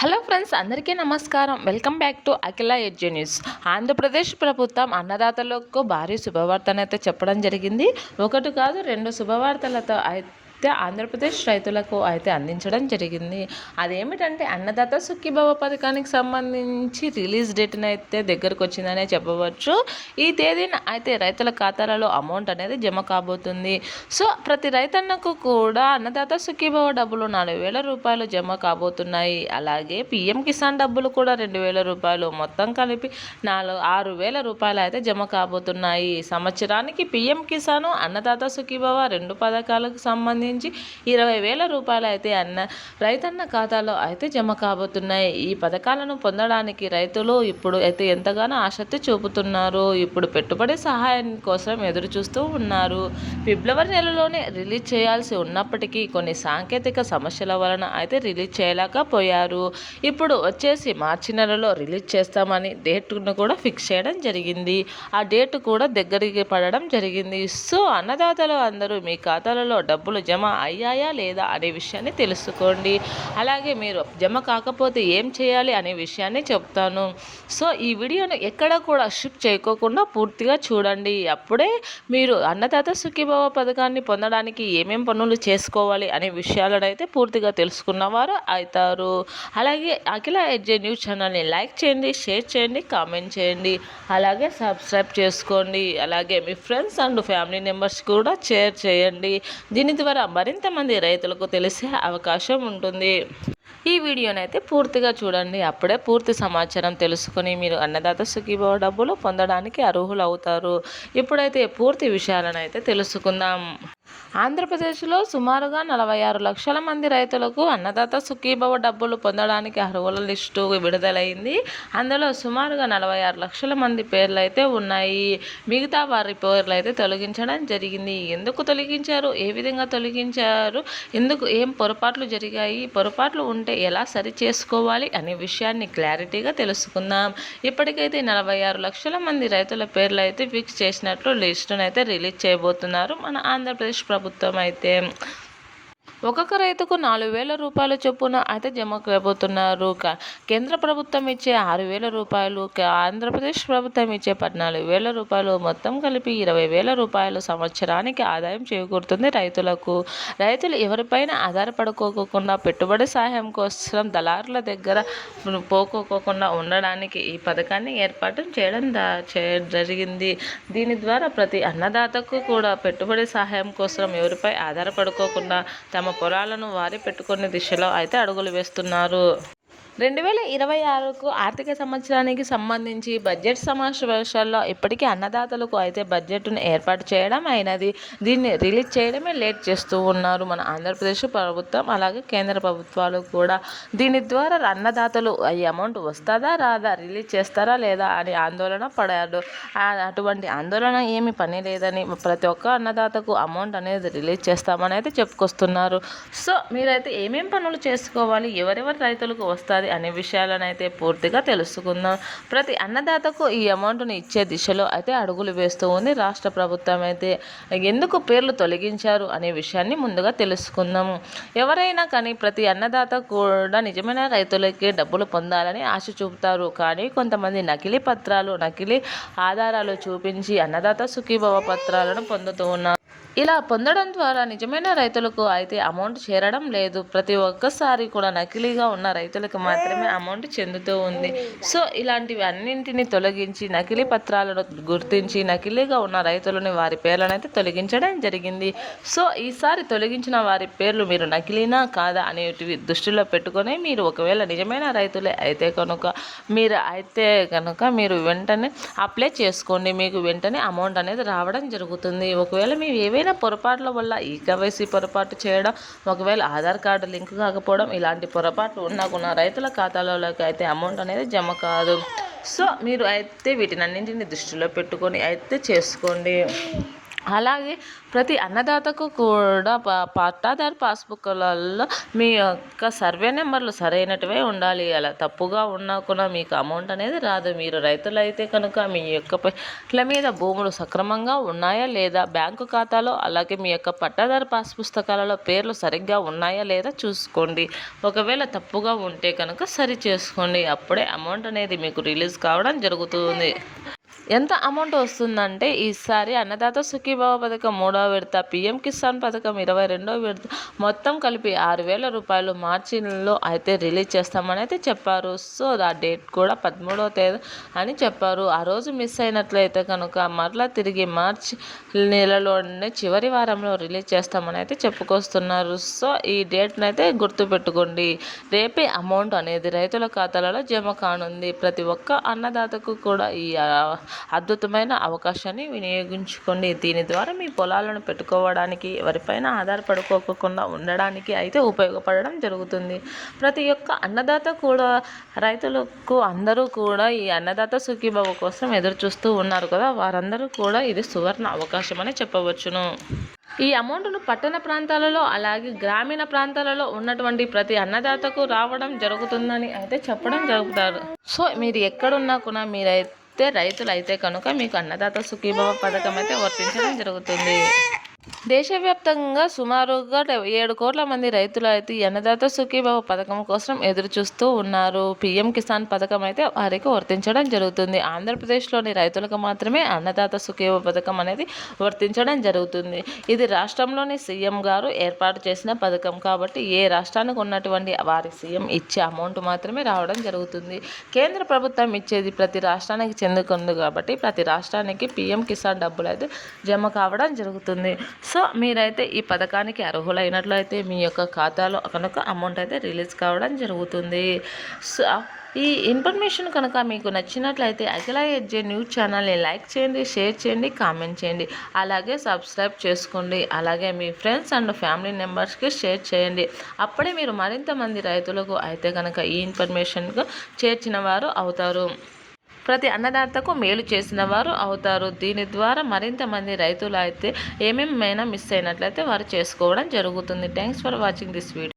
Hello friends, అందరికీ నమస్కారం. Welcome back to Akhila edu news. Andhra Pradesh ప్రభుత్వం అన్నదాతలకు భారీ శుభవార్తనైతే చెప్పడం జరిగింది. ఒకటి కాదు, రెండు శుభవార్తలతో ఆంధ్రప్రదేశ్ రైతులకు అయితే అందించడం జరిగింది. అదేమిటంటే అన్నదాత సుఖీభవ పథకానికి సంబంధించి రిలీజ్ డేట్ని అయితే దగ్గరకు వచ్చిందనే చెప్పవచ్చు. ఈ తేదీన అయితే రైతుల ఖాతాలలో అమౌంట్ అనేది జమ కాబోతుంది. సో ప్రతి రైతన్నకు కూడా అన్నదాత సుఖీభవ డబ్బులు 4,000 రూపాయలు జమ కాబోతున్నాయి. అలాగే పిఎం కిసాన్ డబ్బులు కూడా 2,000 రూపాయలు, మొత్తం కలిపి 6,000 రూపాయలు అయితే జమ కాబోతున్నాయి. సంవత్సరానికి పిఎం కిసాను, అన్నదాత సుఖీభవ రెండు పథకాలకు సంబంధించి 20,000 రూపాయలు అయితే రైతన్న ఖాతాలో అయితే జమ కాబోతున్నాయి. ఈ పథకాలను పొందడానికి రైతులు ఇప్పుడు అయితే ఎంతగానో ఆసక్తి చూపుతున్నారు. ఇప్పుడు పెట్టుబడి సహాయం కోసం ఎదురు చూస్తూ ఉన్నారు. ఫిబ్రవరి నెలలోనే రిలీజ్ చేయాల్సి ఉన్నప్పటికీ కొన్ని సాంకేతిక సమస్యల వలన అయితే రిలీజ్ చేయలేకపోయారు. ఇప్పుడు వచ్చేసి మార్చి నెలలో రిలీజ్ చేస్తామని డేట్ను కూడా ఫిక్స్ చేయడం జరిగింది. ఆ డేట్ కూడా దగ్గరికి పడడం జరిగింది. సో అన్నదాతలు అందరూ మీ ఖాతాలలో డబ్బులు జమ అయ్యాయా లేదా అనే విషయాన్ని తెలుసుకోండి. అలాగే మీరు జమ కాకపోతే ఏం చేయాలి అనే విషయాన్ని చెప్తాను. సో ఈ వీడియోను ఎక్కడ కూడా షిప్ చేయకోకుండా పూర్తిగా చూడండి. అప్పుడే మీరు అన్నదాత సుఖీభవ పథకాన్ని పొందడానికి ఏమేం పనులు చేసుకోవాలి అనే విషయాలను అయితే పూర్తిగా తెలుసుకున్నవారు అవుతారు. అలాగే అఖిల ఎడ్యు న్యూస్ ఛానల్ని లైక్ చేయండి, షేర్ చేయండి, కామెంట్ చేయండి, అలాగే సబ్స్క్రైబ్ చేసుకోండి. అలాగే మీ ఫ్రెండ్స్ అండ్ ఫ్యామిలీ మెంబర్స్ కూడా షేర్ చేయండి. దీని ద్వారా మరింత మంది రైతులకు తెలిసే అవకాశం ఉంటుంది. ఈ వీడియోనైతే పూర్తిగా చూడండి. అప్పుడే పూర్తి సమాచారం తెలుసుకొని మీరు అన్నదాత సుఖీభవ డబ్బులు పొందడానికి అర్హులు అవుతారు. ఇప్పుడైతే పూర్తి విషయాలను అయితే తెలుసుకుందాం. ఆంధ్రప్రదేశ్లో సుమారుగా 46 లక్షల మంది రైతులకు అన్నదాత సుఖీభవ డబ్బులు పొందడానికి అర్హుల లిస్టు విడుదలైంది. అందులో సుమారుగా 46 లక్షల మంది పేర్లు అయితే ఉన్నాయి. మిగతా వారి పేర్లు అయితే తొలగించడం జరిగింది. ఎందుకు తొలగించారు, ఏ విధంగా తొలగించారు, ఏం పొరపాట్లు జరిగాయి, పొరపాట్లు ఉంటే ఎలా సరి చేసుకోవాలి అనే విషయాన్ని క్లారిటీగా తెలుసుకుందాం. ఇప్పటికైతే 46 లక్షల మంది రైతుల పేర్లు అయితే ఫిక్స్ చేసినట్లు లిస్టును అయితే రిలీజ్ చేయబోతున్నారు మన ఆంధ్రప్రదేశ్ ప్రభుత్వం అయితే. ఒక్కొక్క రైతుకు 4,000 రూపాయల చొప్పున అయితే జమ కాబోతున్నారు. కేంద్ర ప్రభుత్వం ఇచ్చే 6,000 రూపాయలు, ఆంధ్రప్రదేశ్ ప్రభుత్వం ఇచ్చే 14,000 రూపాయలు, మొత్తం కలిపి 20,000 రూపాయలు సంవత్సరానికి ఆదాయం చేకూరుతుంది రైతులకు. రైతులు ఎవరిపైన ఆధారపడుకోకుండా పెట్టుబడి సహాయం కోసం దళారుల దగ్గర పోకోకుండా ఉండడానికి ఈ పథకాన్ని ఏర్పాటు చేయడం జరిగింది. దీని ద్వారా ప్రతి అన్నదాతకు కూడా పెట్టుబడి సహాయం కోసం ఎవరిపై ఆధారపడుకోకుండా తమ పొలాలను వారి పెట్టుకునే దిశలో అయితే అడుగులు వేస్తున్నారు. 2026 ఆర్థిక సంవత్సరానికి సంబంధించి బడ్జెట్ సమావేశాల్లో ఇప్పటికీ అన్నదాతలకు అయితే బడ్జెట్ను ఏర్పాటు చేయడం అయినది. దీన్ని రిలీజ్ చేయడమే లేట్ చేస్తూ ఉన్నారు మన ఆంధ్రప్రదేశ్ ప్రభుత్వం, అలాగే కేంద్ర ప్రభుత్వాలు కూడా. దీని ద్వారా అన్నదాతలు ఈ అమౌంట్ వస్తుందా రాదా, రిలీజ్ చేస్తారా లేదా అని ఆందోళన పడారు. అటువంటి ఆందోళన ఏమి పని లేదని ప్రతి ఒక్క అన్నదాతకు అమౌంట్ అనేది రిలీజ్ చేస్తామని అయితే చెప్పుకొస్తున్నారు. సో మీరైతే ఏమేం పనులు చేసుకోవాలి, ఎవరెవరి రైతులకు వస్తుంది అనే విషయాలను అయితే పూర్తిగా తెలుసుకుందాం. ప్రతి అన్నదాతకు ఈ అమౌంట్ను ఇచ్చే దిశలో అయితే అడుగులు వేస్తూ ఉంది రాష్ట్ర ప్రభుత్వం అయితే. ఎందుకు పేర్లు తొలగించారు అనే విషయాన్ని ముందుగా తెలుసుకుందాం. ఎవరైనా కానీ ప్రతి అన్నదాత కూడా నిజమైన రైతులకి డబ్బులు పొందాలని ఆశ చూపుతారు. కానీ కొంతమంది నకిలీ పత్రాలు, నకిలీ ఆధారాలు చూపించి అన్నదాత సుఖీభవ పత్రాలను పొందుతూ ఉన్నారు. ఇలా పొందడం ద్వారా నిజమైన రైతులకు అయితే అమౌంట్ చేరడం లేదు. ప్రతి ఒక్కసారి కూడా నకిలీగా ఉన్న రైతులకు మాత్రమే అమౌంట్ చెందుతూ ఉంది. సో ఇలాంటివి అన్నింటినీ తొలగించి నకిలీ పత్రాలను గుర్తించి నకిలీగా ఉన్న రైతులని వారి పేర్లను అయితే తొలగించడం జరిగింది. సో ఈసారి తొలగించిన వారి పేర్లు మీరు నకిలీనా కాదా అనేటివి దృష్టిలో పెట్టుకొని మీరు ఒకవేళ నిజమైన రైతులే అయితే కనుక మీరు వెంటనే అప్లై చేసుకోండి. మీకు వెంటనే అమౌంట్ అనేది రావడం జరుగుతుంది. ఒకవేళ మీరు ఏవైనా పొరపాట్ల వల్ల ఈకేవైసీ పొరపాటు చేయడం, ఒకవేళ ఆధార్ కార్డు లింక్ కాకపోవడం, ఇలాంటి పొరపాట్లు ఉన్నా కూడా రైతుల ఖాతాలోకి అయితే అమౌంట్ అనేది జమ కాదు. సో మీరు అయితే వీటినన్నింటిని దృష్టిలో పెట్టుకొని అయితే చేసుకోండి. అలాగే ప్రతి అన్నదాతకు కూడా పట్టాదారు పాస్బుక్లలో మీ యొక్క సర్వే నెంబర్లు సరైనటివే ఉండాలి. అలా తప్పుగా ఉన్నా కూడా మీకు అమౌంట్ అనేది రాదు. మీరు రైతులైతే కనుక మీ యొక్క పేర్ల మీద భూములు సక్రమంగా ఉన్నాయా లేదా, బ్యాంకు ఖాతాలో అలాగే మీ యొక్క పట్టాదారు పాస్ పుస్తకాలలో పేర్లు సరిగ్గా ఉన్నాయా లేదా చూసుకోండి. ఒకవేళ తప్పుగా ఉంటే కనుక సరి చేసుకోండి. అప్పుడే అమౌంట్ అనేది మీకు రిలీజ్ కావడం జరుగుతుంది. ఎంత అమౌంట్ వస్తుందంటే ఈసారి అన్నదాత సుఖీభావ పథకం 3వ విడత, పీఎం కిసాన్ పథకం 22వ విడత మొత్తం కలిపి 6,000 రూపాయలు మార్చిలో అయితే రిలీజ్ చేస్తామని అయితే చెప్పారు. సో ఆ డేట్ కూడా 13వ తేదీ అని చెప్పారు. ఆ రోజు మిస్ అయినట్లయితే కనుక మరలా తిరిగి మార్చి నెలలోనే చివరి వారంలో రిలీజ్ చేస్తామని అయితే చెప్పుకొస్తున్నారు. సో ఈ డేట్ని అయితే గుర్తుపెట్టుకోండి. రేపే అమౌంట్ అనేది రైతుల ఖాతాలలో జమ కానుంది. ప్రతి ఒక్క అన్నదాతకు కూడా ఈ అద్భుతమైన అవకాశాన్ని వినియోగించుకోండి. దీని ద్వారా మీ పొలాలను పెట్టుకోవడానికి, ఎవరిపైన ఆధారపడుకోకుండా ఉండడానికి అయితే ఉపయోగపడడం జరుగుతుంది. ప్రతి ఒక్క అన్నదాత కూడా, రైతులకు అందరూ కూడా ఈ అన్నదాత సుఖీభావ కోసం ఎదురు చూస్తూ ఉన్నారు కదా, వారందరూ కూడా ఇది సువర్ణ అవకాశం అని చెప్పవచ్చును. ఈ అమౌంట్ను పట్టణ ప్రాంతాలలో అలాగే గ్రామీణ ప్రాంతాలలో ఉన్నటువంటి ప్రతి అన్నదాతకు రావడం జరుగుతుందని అయితే చెప్పడం జరుగుతారు. సో మీరు ఎక్కడున్నా కూడా రైతులైతే కనుక మీకు అన్నదాత సుఖీభావ పథకం అయితే వర్తించడం జరుగుతుంది. దేశవ్యాప్తంగా సుమారుగా 7 కోట్ల మంది రైతులు అయితే ఈ అన్నదాత సుఖీభావ పథకం కోసం ఎదురు చూస్తూ ఉన్నారు. పీఎం కిసాన్ పథకం అయితే వారికి వర్తించడం జరుగుతుంది. ఆంధ్రప్రదేశ్లోని రైతులకు మాత్రమే అన్నదాత సుఖీభావ పథకం అనేది వర్తించడం జరుగుతుంది. ఇది రాష్ట్రంలోని సీఎం గారు ఏర్పాటు చేసిన పథకం కాబట్టి ఏ రాష్ట్రానికి ఉన్నటువంటి వారి సీఎం ఇచ్చే అమౌంట్ మాత్రమే రావడం జరుగుతుంది. కేంద్ర ప్రభుత్వం ఇచ్చేది ప్రతి రాష్ట్రానికి చెందుకుంది కాబట్టి ప్రతి రాష్ట్రానికి పీఎం కిసాన్ డబ్బులు అయితే జమ కావడం జరుగుతుంది. సో మీరైతే ఈ పథకానికి అర్హులైనట్లయితే మీ యొక్క ఖాతాలో కనుక అమౌంట్ అయితే రిలీజ్ కావడం జరుగుతుంది. సో ఈ ఇన్ఫర్మేషన్ కనుక మీకు నచ్చినట్లయితే అఖిల ఎడ్జే న్యూస్ ఛానల్ని లైక్ చేయండి, షేర్ చేయండి, కామెంట్ చేయండి. అలాగే సబ్స్క్రైబ్ చేసుకోండి. అలాగే మీ ఫ్రెండ్స్ అండ్ ఫ్యామిలీ మెంబర్స్కి షేర్ చేయండి. అప్పుడే మీరు మరింత మంది రైతులకు అయితే కనుక ఈ ఇన్ఫర్మేషన్కు చేర్చిన వారు అవుతారు. ప్రతి అన్నదాతకు మేలు చేసిన వారు అవుతారు. దీని ద్వారా మరింత మంది రైతులు అయితే ఏమేమైనా మిస్ అయినట్లయితే వారు చేసుకోవడం జరుగుతుంది. Thanks for watching this video.